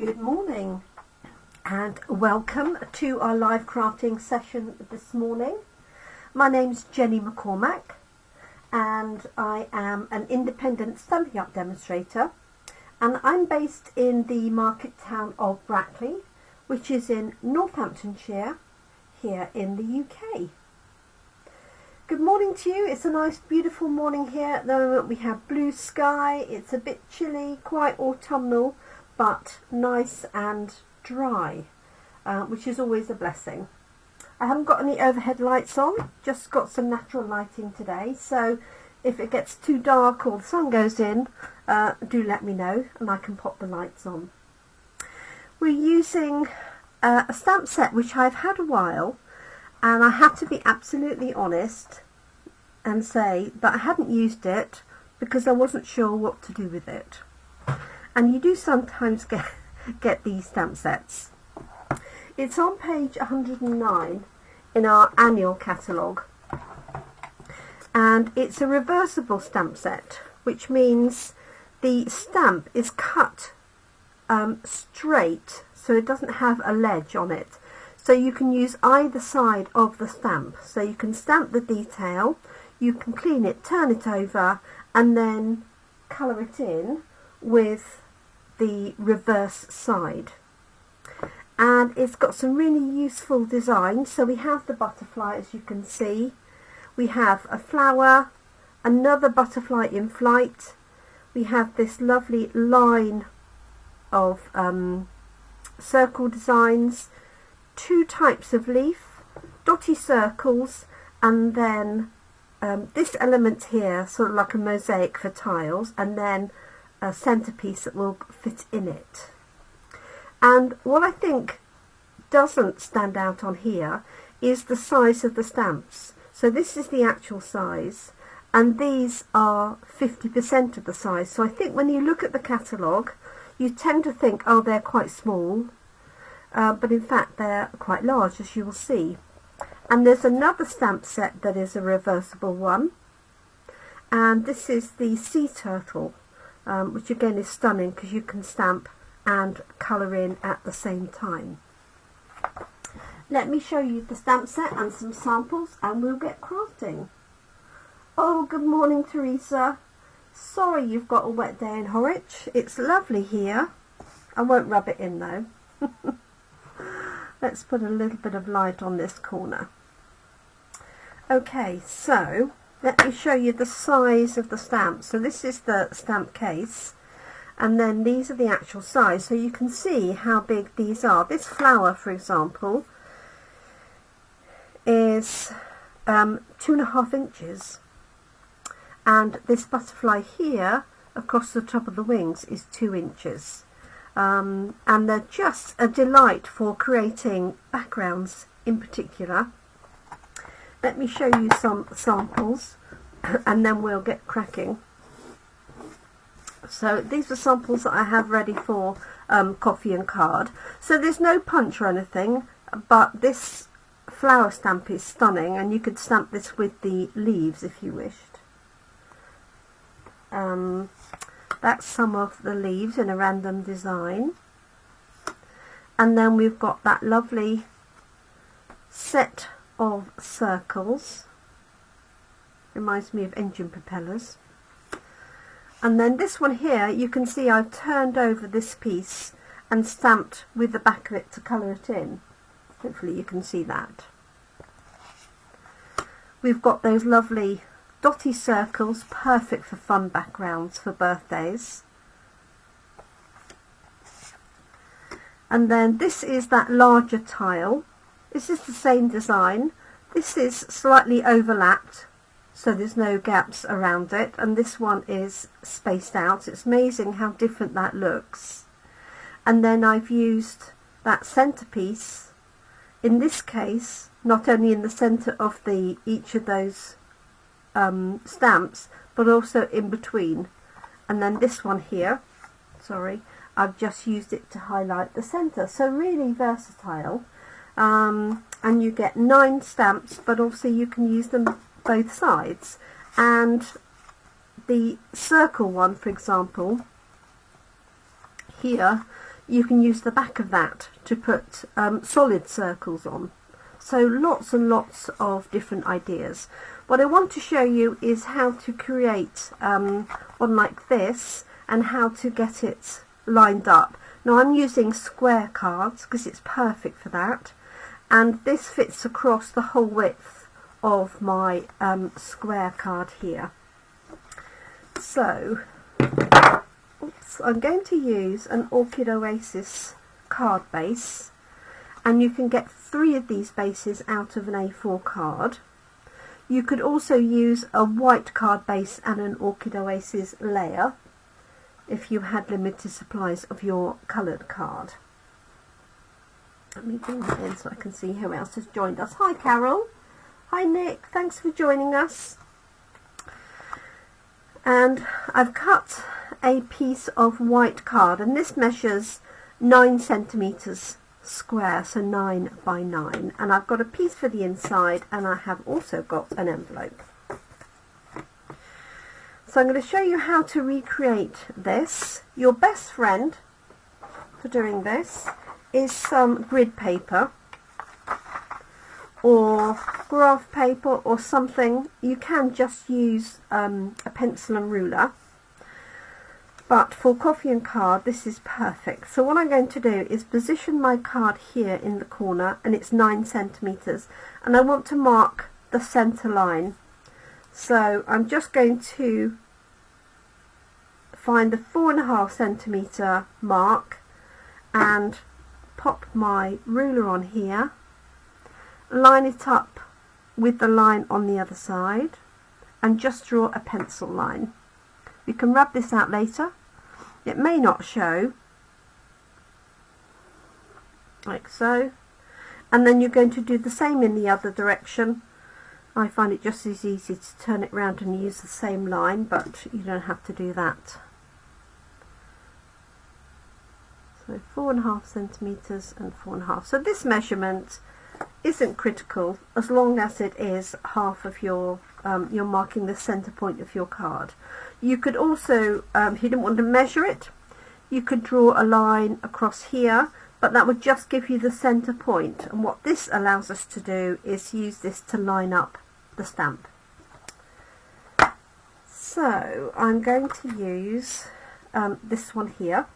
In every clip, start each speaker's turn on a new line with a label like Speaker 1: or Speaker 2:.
Speaker 1: Good morning and welcome to our live crafting session this morning. My name's Jenny McCormack and I am an independent Stampin Up demonstrator, and I'm based in the market town of Brackley, which is in Northamptonshire here in the UK. Good morning to you. It's a nice beautiful morning here. At the moment we have blue sky. It's a bit chilly, quite autumnal, but nice and dry, which is always a blessing. I haven't got any overhead lights on, just got some natural lighting today, so if it gets too dark or the sun goes in, do let me know and I can pop the lights on. We're using a stamp set which I've had a while, and I have to be absolutely honest and say that I hadn't used it because I wasn't sure what to do with it. And you do sometimes get these stamp sets. It's on page 109 in our annual catalogue, and it's a reversible stamp set, which means the stamp is cut straight, so it doesn't have a ledge on it. So you can use either side of the stamp. So you can stamp the detail, you can clean it, turn it over, and then colour it in with the reverse side. And it's got some really useful designs. So we have the butterfly, as you can see. We have a flower, another butterfly in flight. We have this lovely line of circle designs, two types of leaf, dotty circles, and then this element here, sort of like a mosaic for tiles, and then a centerpiece that will fit in it. And what I think doesn't stand out on here is the size of the stamps. So this is the actual size, and these are 50% of the size. So I think when you look at the catalogue, you tend to think, oh, they're quite small, but in fact they're quite large, as you will see. And there's another stamp set that is a reversible one, and this is the sea turtle, which again is stunning because you can stamp and colour in at the same time. Let me show you the stamp set and some samples and we'll get crafting. Oh, good morning, Teresa. Sorry you've got a wet day in Horwich. It's lovely here. I won't rub it in though. Let's put a little bit of light on this corner. Okay, so let me show you the size of the stamp. So this is the stamp case, and then these are the actual size, so you can see how big these are. This flower, for example, is 2.5 inches, and this butterfly here across the top of the wings is 2 inches. And they're just a delight for creating backgrounds in particular. Let me show you some samples and then we'll get cracking. So these are samples that I have ready for coffee and card. So there's no punch or anything, but this flower stamp is stunning, and you could stamp this with the leaves if you wished. That's some of the leaves in a random design. And then we've got that lovely set of circles. Reminds me of engine propellers. And then this one here, you can see I've turned over this piece and stamped with the back of it to colour it in. Hopefully you can see that. We've got those lovely dotty circles, perfect for fun backgrounds for birthdays. And then this is that larger tile. This is the same design. This is slightly overlapped, so there's no gaps around it, and this one is spaced out. It's amazing how different that looks. And then I've used that centerpiece, in this case, not only in the center of each of those stamps, but also in between. And then this one here, sorry, I've just used it to highlight the center. So really versatile, and you get 9 stamps, but also you can use them both sides. And the circle one, for example, here you can use the back of that to put solid circles on. So lots and lots of different ideas. What I want to show you is how to create one like this and how to get it lined up. Now I'm using square cards because it's perfect for that, and this fits across the whole width of my square card here. So I'm going to use an Orchid Oasis card base, and you can get 3 of these bases out of an A4 card. You could also use a white card base and an Orchid Oasis layer if you had limited supplies of your coloured card. Let me bring that in so I can see who else has joined us. Hi Carol. Hi Nick, thanks for joining us. And I've cut a piece of white card, and this measures 9 centimetres square, so 9 by 9, and I've got a piece for the inside, and I have also got an envelope. So I'm going to show you how to recreate this. Your best friend for doing this is some grid paper or graph paper or something. You can just use a pencil and ruler, but for coffee and card this is perfect. So what I'm going to do is position my card here in the corner, and it's 9 centimetres, and I want to mark the centre line. So I'm just going to find the 4.5 centimetre mark and pop my ruler on here, line it up with the line on the other side, and just draw a pencil line. You can rub this out later. It may not show, like so, and then you're going to do the same in the other direction. I find it just as easy to turn it round and use the same line, but you don't have to do that. So 4.5 centimetres and 4.5. So this measurement isn't critical as long as it is half of your, you're marking the centre point of your card. You could also, if you didn't want to measure it, you could draw a line across here, but that would just give you the centre point. And what this allows us to do is use this to line up the stamp. So I'm going to use this one here.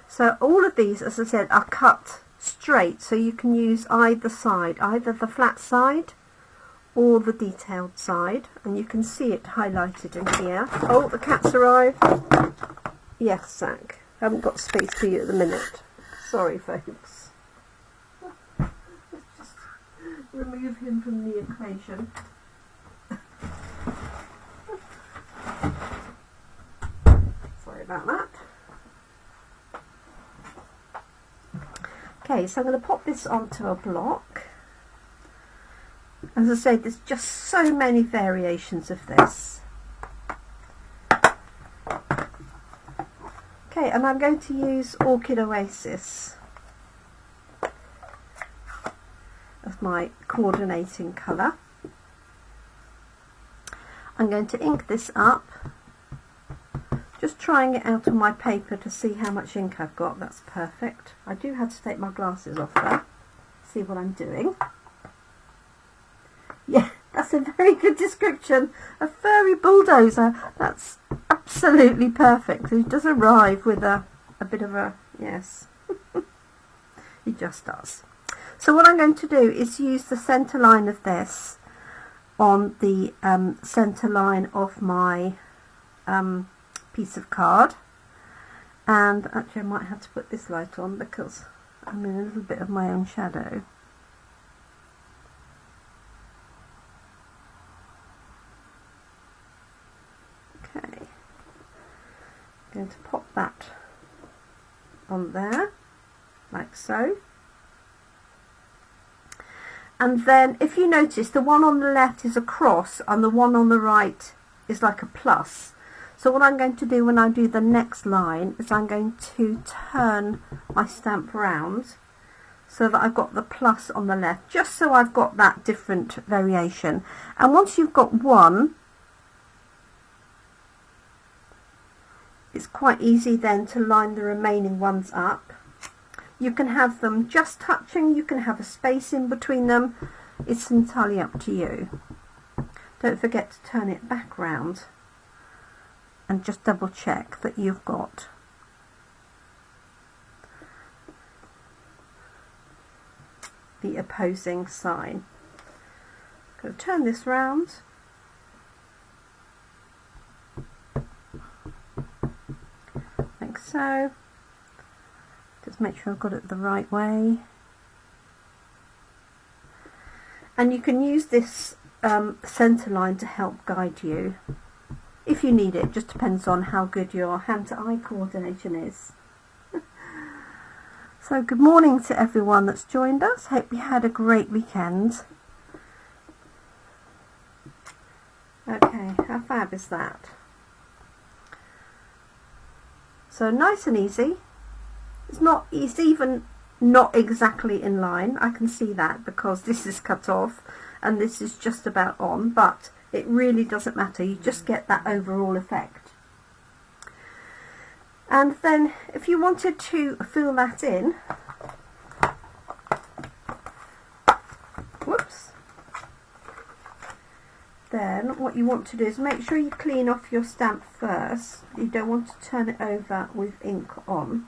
Speaker 1: So all of these, as I said, are cut straight, so you can use either side, either the flat side or the detailed side, and you can see it highlighted in here. Oh, the cat's arrived. Yes, Zach, haven't got space for you at the minute. Sorry, folks. Let's just remove him from the equation. Sorry about that. Okay, so I'm going to pop this onto a block. As I said, there's just so many variations of this. Okay, and I'm going to use Orchid Oasis as my coordinating colour. I'm going to ink this up, just trying it out on my paper to see how much ink I've got. That's perfect. I do have to take my glasses off there, see what I'm doing. Yeah, that's a very good description. A furry bulldozer. That's absolutely perfect. He does arrive with a bit of a, yes, he just does. So what I'm going to do is use the centre line of this on the centre line of my piece of card, and actually I might have to put this light on because I'm in a little bit of my own shadow. Okay, I'm going to pop that on there like so, and then if you notice, the one on the left is a cross and the one on the right is like a plus. So what I'm going to do when I do the next line is I'm going to turn my stamp round so that I've got the plus on the left, just so I've got that different variation. And once you've got one, it's quite easy then to line the remaining ones up. You can have them just touching, you can have a space in between them. It's entirely up to you. Don't forget to turn it back round and just double check that you've got the opposing sign. I'm going to turn this round. Like so. Just make sure I've got it the right way. And you can use this centre line to help guide you if you need it. Just depends on how good your hand-to-eye coordination is. So good morning to everyone that's joined us. Hope you had a great weekend. Okay, how fab is that? So nice and easy. It's even not exactly in line. I can see that because this is cut off and this is just about on, but it really doesn't matter. You just get that overall effect. And then if you wanted to fill that in, whoops, then what you want to do is make sure you clean off your stamp first. You don't want to turn it over with ink on.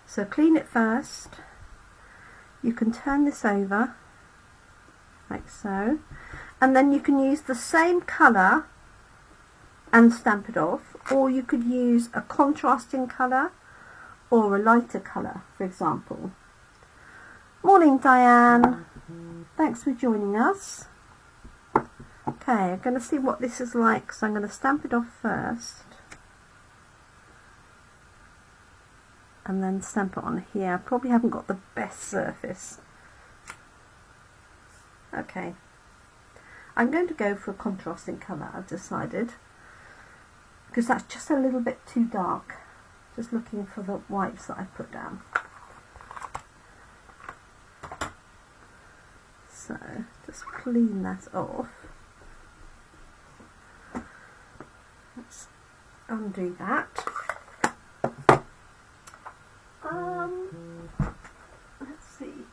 Speaker 1: So clean it first. You can turn this over like so, and then you can use the same colour and stamp it off, or you could use a contrasting colour or a lighter colour, for example. Morning Diane, thanks for joining us. Okay, I'm going to see what this is like, so I'm going to stamp it off first and then stamp it on here. I probably haven't got the best surface. Okay, I'm going to go for a contrasting colour, I've decided, because that's just a little bit too dark. Just looking for the whites that I put down. So just clean that off. Let's undo that. Let's see.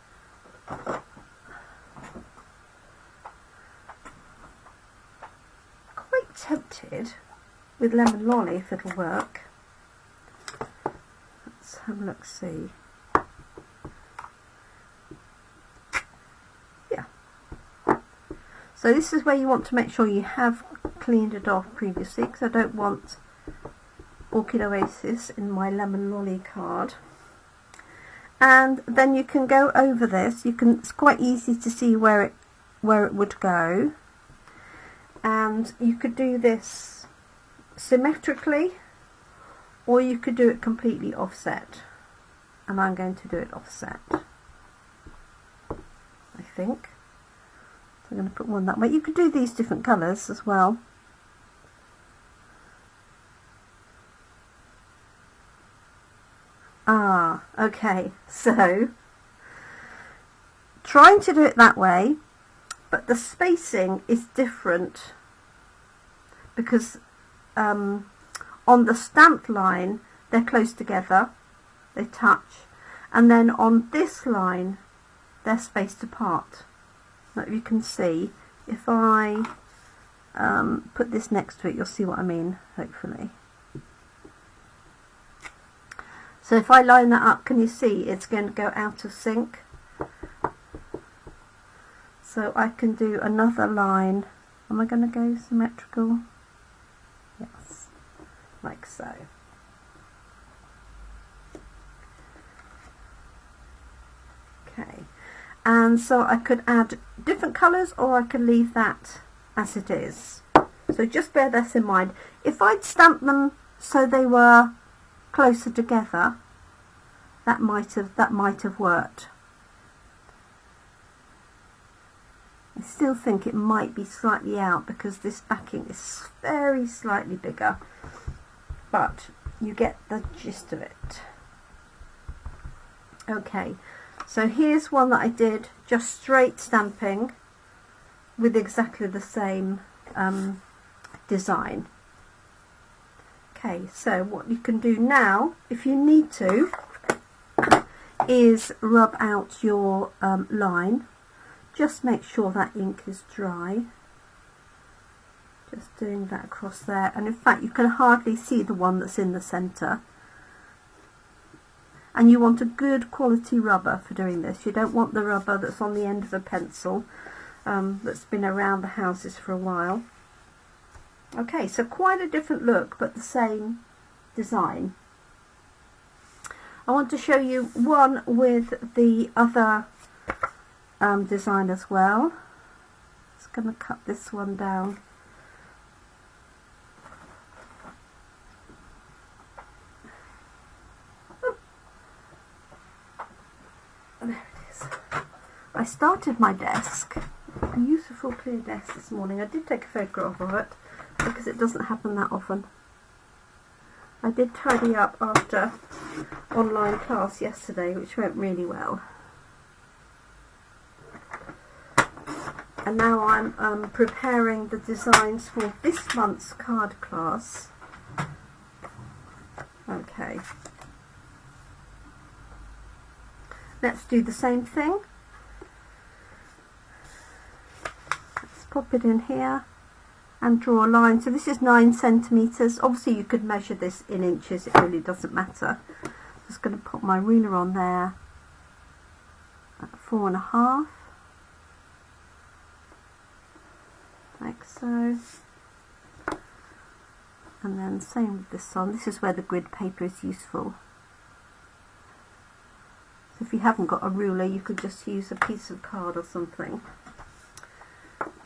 Speaker 1: Quite tempted with lemon lolly if it'll work. Let's have a look, see. Yeah. So this is where you want to make sure you have cleaned it off previously, because I don't want Orchid Oasis in my lemon lolly card. And then you can go over this. It's quite easy to see where it would go, and you could do this symmetrically, or you could do it completely offset, and I'm going to do it offset, I think. So I'm going to put one that way. You could do these different colours as well. Ah, okay, so trying to do it that way, but the spacing is different because on the stamped line they're close together, they touch, and then on this line they're spaced apart. Like you can see, if I put this next to it, you'll see what I mean, hopefully. So if I line that up, can you see it's going to go out of sync? So I can do another line. Am I going to go symmetrical? Yes, like so. Okay, and so I could add different colours, or I could leave that as it is. So just bear this in mind. If I'd stamped them so they were closer together, that might have worked. I still think it might be slightly out because this backing is very slightly bigger, but you get the gist of it. Okay, so here's one that I did just straight stamping with exactly the same design. Okay, so what you can do now, if you need to, is rub out your line. Just make sure that ink is dry. Just doing that across there, and in fact you can hardly see the one that's in the centre. And you want a good quality rubber for doing this. You don't want the rubber that's on the end of a pencil that's been around the houses for a while. Okay, so quite a different look, but the same design. I want to show you one with the other design as well. Just going to cut this one down. There it is. I started my desk, beautiful clear desk this morning. I did take a photograph of it because it doesn't happen that often. I did tidy up after online class yesterday, which went really well. And now I'm preparing the designs for this month's card class. Okay. Let's do the same thing. Let's pop it in here and draw a line. So this is 9 centimetres. Obviously you could measure this in inches, it really doesn't matter. Just going to put my ruler on there at 4.5, like so. And then same with this one. This is where the grid paper is useful. So if you haven't got a ruler, you could just use a piece of card or something.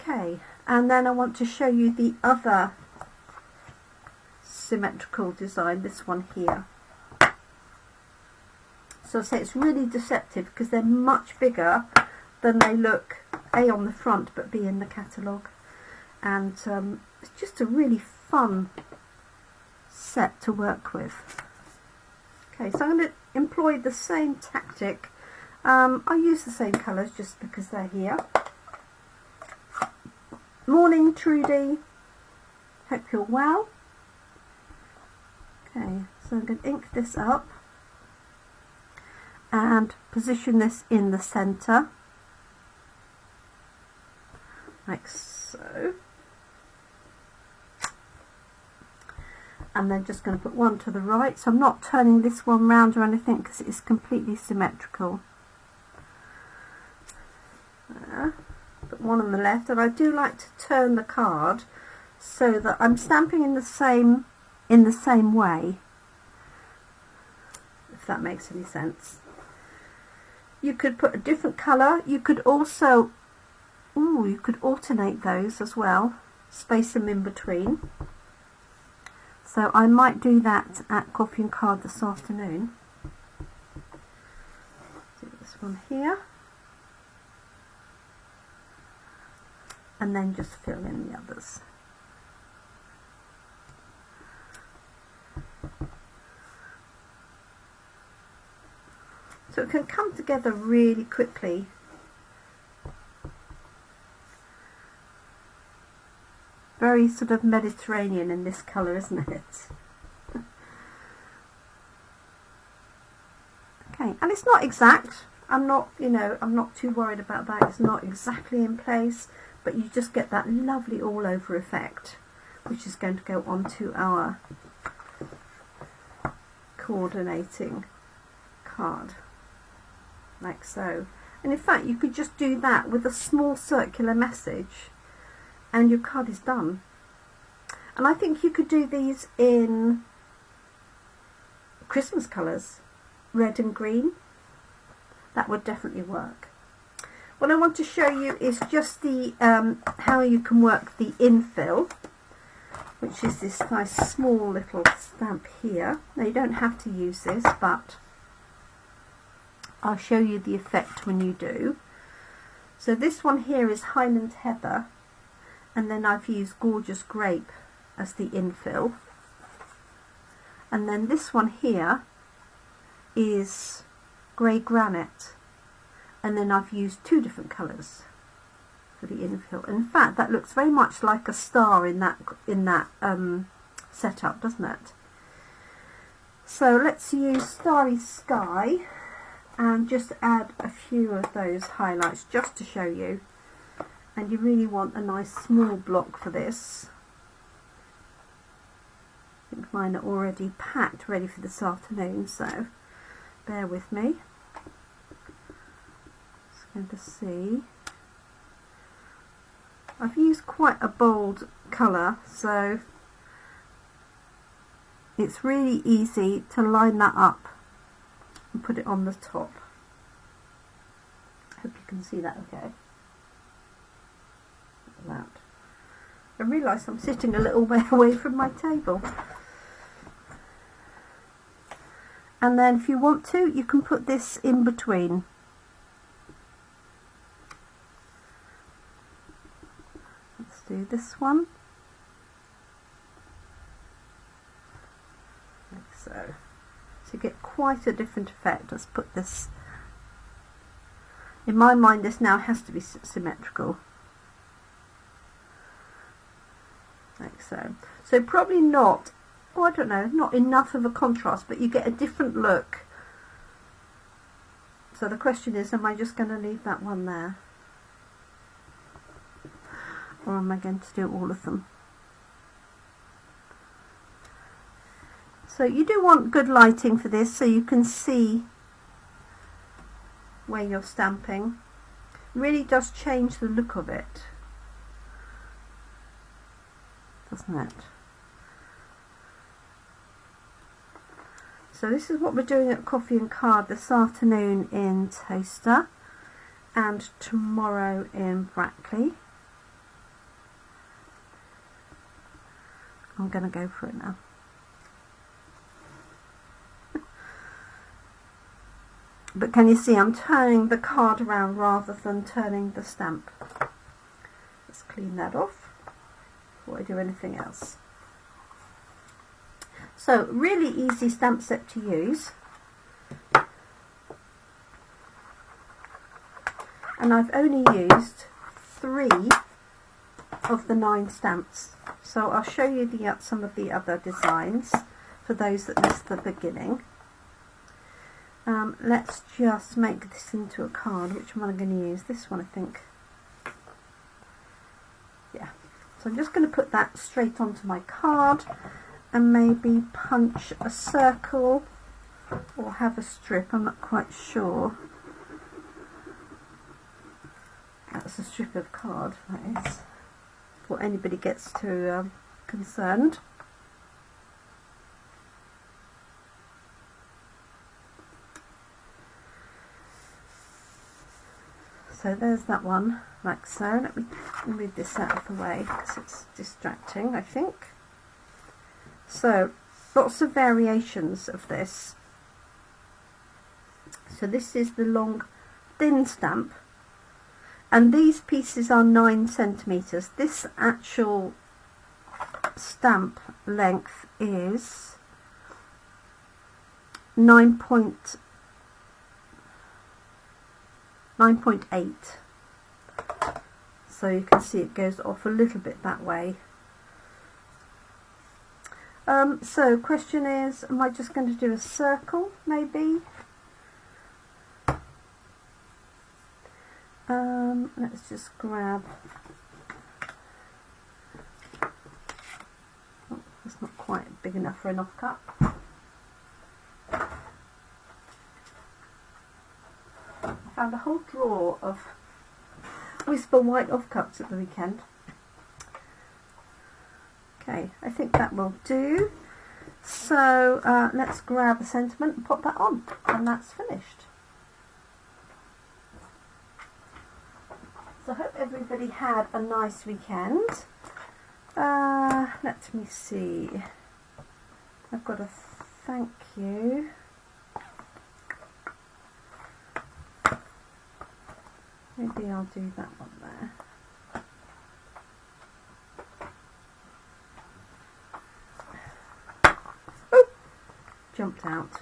Speaker 1: Okay, and then I want to show you the other symmetrical design, this one here. So I say it's really deceptive because they're much bigger than they look, A, on the front, but B, in the catalogue. And it's just a really fun set to work with. Okay, so I'm going to employ the same tactic. I use the same colours just because they're here. Morning, Trudy. Hope you're well. Okay, so I'm going to ink this up and position this in the centre, like so. And then just going to put one to the right. So I'm not turning this one round or anything because it is completely symmetrical. There. Put one on the left, and I do like to turn the card so that I'm stamping in the same way, if that makes any sense. You could put a different colour. You could also, you could alternate those as well, space them in between. So I might do that at Coffee and Card this afternoon. Do this one here. And then just fill in the others. So it can come together really quickly. Very sort of Mediterranean in this colour, isn't it? Okay, and it's not exact. I'm not too worried about that. It's not exactly in place, but you just get that lovely all over effect, which is going to go onto our coordinating card, like so. And in fact, you could just do that with a small circular message and your card is done. And I think you could do these in Christmas colours, red and green. That would definitely work. What I want to show you is just the how you can work the infill, which is this nice small little stamp here. Now you don't have to use this, but I'll show you the effect when you do. So this one here is Highland Heather, and then I've used Gorgeous Grape as the infill. And then this one here is Grey Granite, and then I've used 2 different colours for the infill. In fact, that looks very much like a star in that setup, doesn't it? So let's use Starry Sky and just add a few of those highlights just to show you. And you really want a nice small block for this. I think mine are already packed ready for this afternoon, so bear with me. Just going to see. I've used quite a bold colour, so it's really easy to line that up and put it on the top. Hope you can see that okay. Look at that. I realise I'm sitting a little way away from my table. And then if you want to, you can put this in between. Let's do this one. Like so. So you get quite a different effect. Let's put this. In my mind, this now has to be symmetrical. Like so. So probably not, oh I don't know, not enough of a contrast, but you get a different look. So the question is, am I just going to leave that one there? Or am I going to do all of them? So you do want good lighting for this so you can see where you're stamping. It really does change the look of it, doesn't it? So this is what we're doing at Coffee and Card this afternoon in Toaster and tomorrow in Brackley. I'm going to go for it now. But can you see I'm turning the card around rather than turning the stamp? Let's clean that off before I do anything else. So really easy stamp set to use. And I've only used 3 of the 9 stamps. So I'll show you some of the other designs for those that missed the beginning. Let's just make this into a card. Which one am I going to use? This one, I think. Yeah. So I'm just going to put that straight onto my card and maybe punch a circle or have a strip. I'm not quite sure. That's a strip of card, that is. Before anybody gets too concerned. So there's that one, like so. Let me move this out of the way because it's distracting, I think. So lots of variations of this. So this is the long thin stamp, and these pieces are 9 centimeters. This actual stamp length is 9.8. So you can see it goes off a little bit that way. So question is, am I just going to do a circle maybe? Let's just grab, oh, it's not quite big enough for an off cut. I found a whole drawer of Whisper white offcuts at the weekend. Okay, I think that will do. So let's grab a sentiment and pop that on, and that's finished. So I hope everybody had a nice weekend. Let me see. I've got a thank you. Maybe I'll do that one there. Oh, jumped out.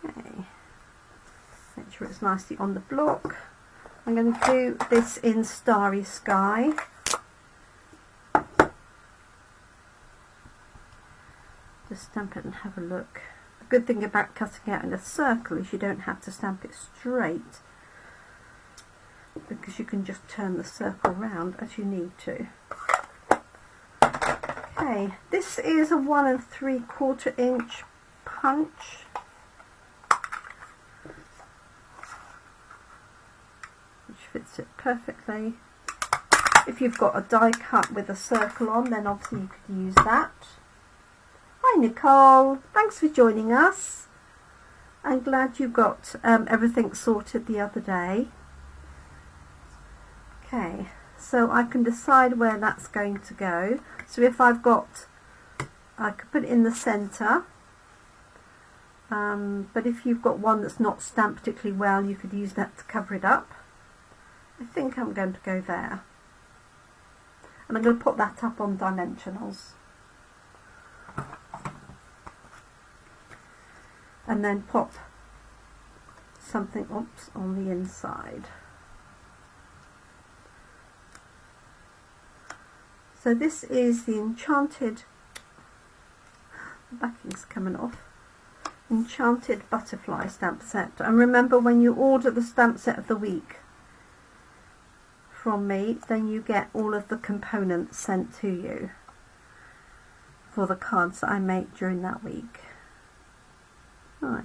Speaker 1: Okay. Make sure it's nicely on the block. I'm going to do this in Starry Sky. Just stamp it and have a look. The good thing about cutting out in a circle is you don't have to stamp it straight, because you can just turn the circle round as you need to. Okay, this is a 1 3/4 inch punch. Which fits it perfectly. If you've got a die cut with a circle on, then obviously you could use that. Hi Nicole, thanks for joining us. I'm glad you got everything sorted the other day. Okay, so I can decide where that's going to go. So if I've got, I could put it in the centre, but if you've got one that's not stamped particularly well, you could use that to cover it up. I think I'm going to go there. And I'm going to put that up on dimensionals. And then pop something on the inside. So this is the Enchanted, the backing's coming off, Enchanted Butterfly stamp set. And remember, when you order the stamp set of the week from me, then you get all of the components sent to you for the cards that I make during that week. Right,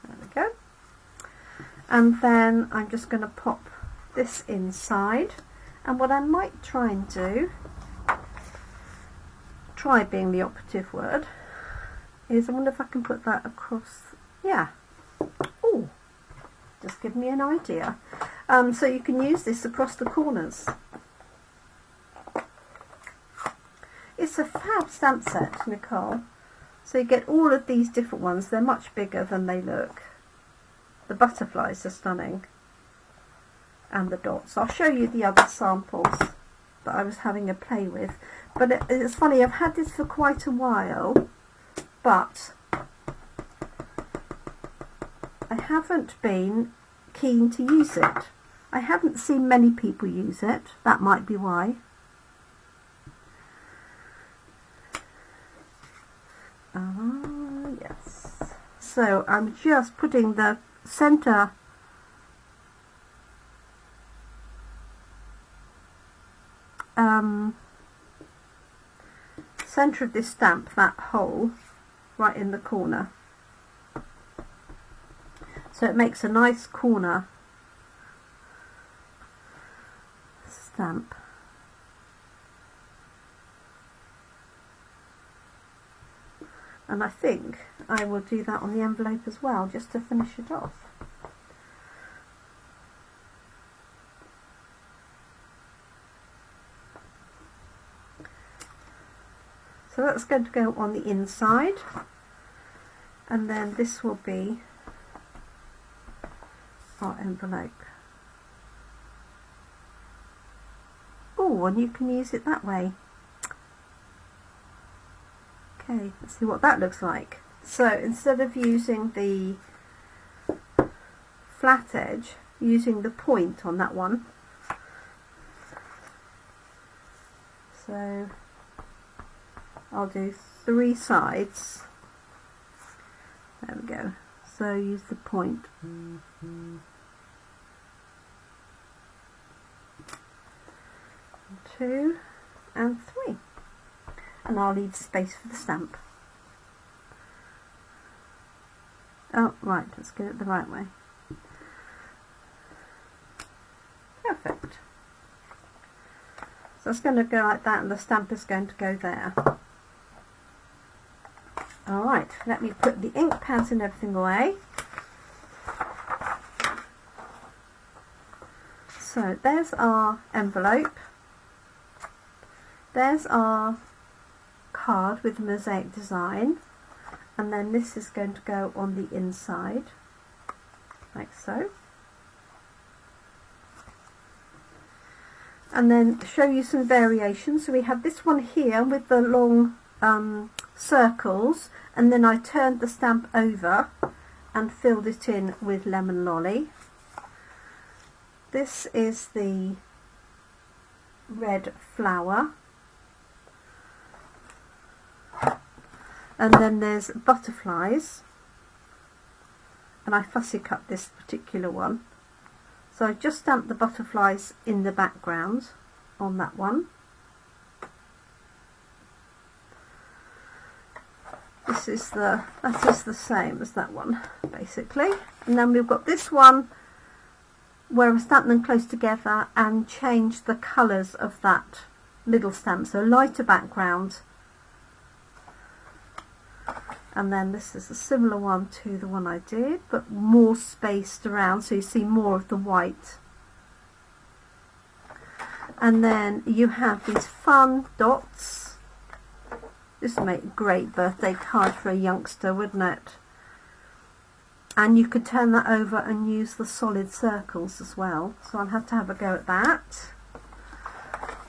Speaker 1: there we go. And then I'm just going to pop this inside. And what I might try and do, try being the operative word, is I wonder if I can put that across, yeah. Oh, just give me an idea. So you can use this across the corners. It's a fab stamp set, Nicole. So you get all of these different ones. They're much bigger than they look. The butterflies are stunning. And the dots. I'll show you the other samples that I was having a play with. But it's funny, I've had this for quite a while, but I haven't been keen to use it. I haven't seen many people use it. That might be why. Yes. So I'm just putting the centre centre of this stamp, that hole, right in the corner. So it makes a nice corner stamp. And I think I will do that on the envelope as well, just to finish it off. So that's going to go on the inside, and then this will be our envelope. Oh, and you can use it that way. Okay, let's see what that looks like. So instead of using the flat edge, using the point on that one. So I'll do 3 sides. There we go. So use the point. 2 and 3. And I'll leave space for the stamp. Oh, right, let's get it the right way. Perfect. So it's going to go like that, and the stamp is going to go there. Alright, let me put the ink pads and everything away. So there's our envelope. There's our card with the mosaic design, and then this is going to go on the inside, like so. And then show you some variations. So we have this one here with the long circles, and then I turned the stamp over and filled it in with lemon lolly. This is the red flower, and then there's butterflies, and I fussy cut this particular one, so I just stamped the butterflies in the background on that one. That is the same as that one basically, and then we've got this one where I stamped them close together and changed the colours of that middle stamp, so lighter background. And then this is a similar one to the one I did, but more spaced around, so you see more of the white. And then you have these fun dots. This would make a great birthday card for a youngster, wouldn't it? And you could turn that over and use the solid circles as well, so I'll have to have a go at that.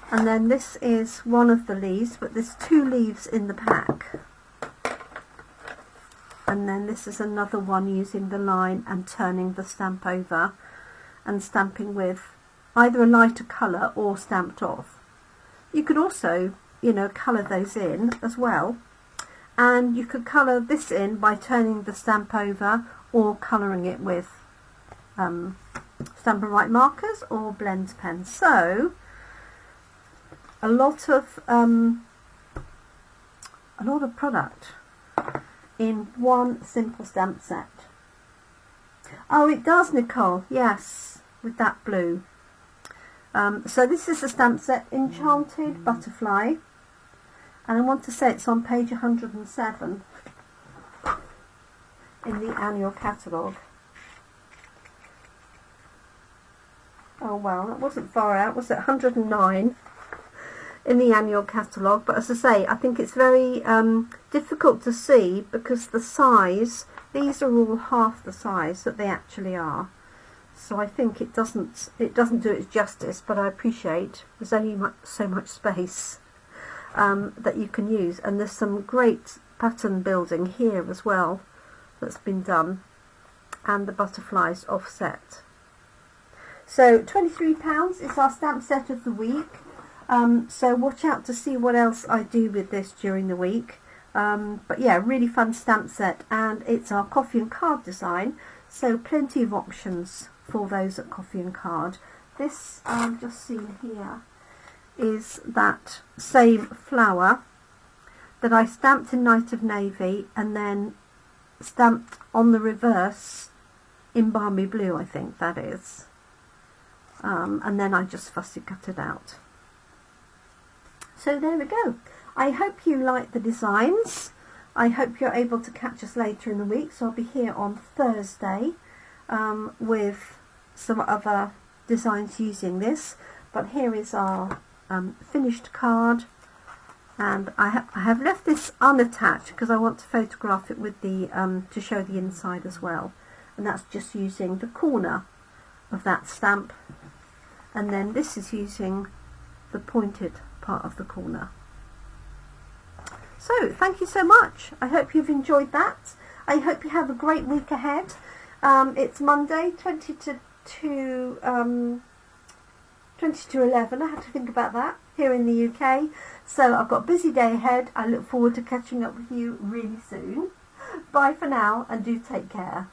Speaker 1: And then this is one of the leaves, but there's 2 leaves in the pack. And then this is another one using the line and turning the stamp over and stamping with either a lighter colour or stamped off. You could also, you know, colour those in as well, and you could colour this in by turning the stamp over or colouring it with Stampin' Up markers or blend pens. So a lot of product in one simple stamp set. Oh, it does, Nicole, yes, with that blue. So this is the stamp set Enchanted Butterfly, and I want to say it's on page 107 in the annual catalogue. Oh well, that wasn't far out, was it? 109 in the annual catalogue, but as I say, I think it's very difficult to see because the size, these are all half the size that they actually are, so I think it doesn't do it justice, but I appreciate there's only so much space that you can use, and there's some great pattern building here as well that's been done, and the butterflies offset. So £23 is our stamp set of the week. So watch out to see what else I do with this during the week. But yeah, really fun stamp set, and it's our coffee and card design, so plenty of options for those at Coffee and Card. This I've just seen here is that same flower that I stamped in Night of Navy and then stamped on the reverse in Balmy Blue, I think that is, and then I just fussy cut it out. So there we go. I hope you like the designs. I hope you're able to catch us later in the week, so I'll be here on Thursday with some other designs using this, but here is our finished card, and I have left this unattached because I want to photograph it with the to show the inside as well, and that's just using the corner of that stamp, and then this is using the pointed part of the corner. So thank you so much. I hope you've enjoyed that. I hope you have a great week ahead. It's Monday, 20 to 11. I had to think about that here in the UK. So I've got a busy day ahead. I look forward to catching up with you really soon. Bye for now, and do take care.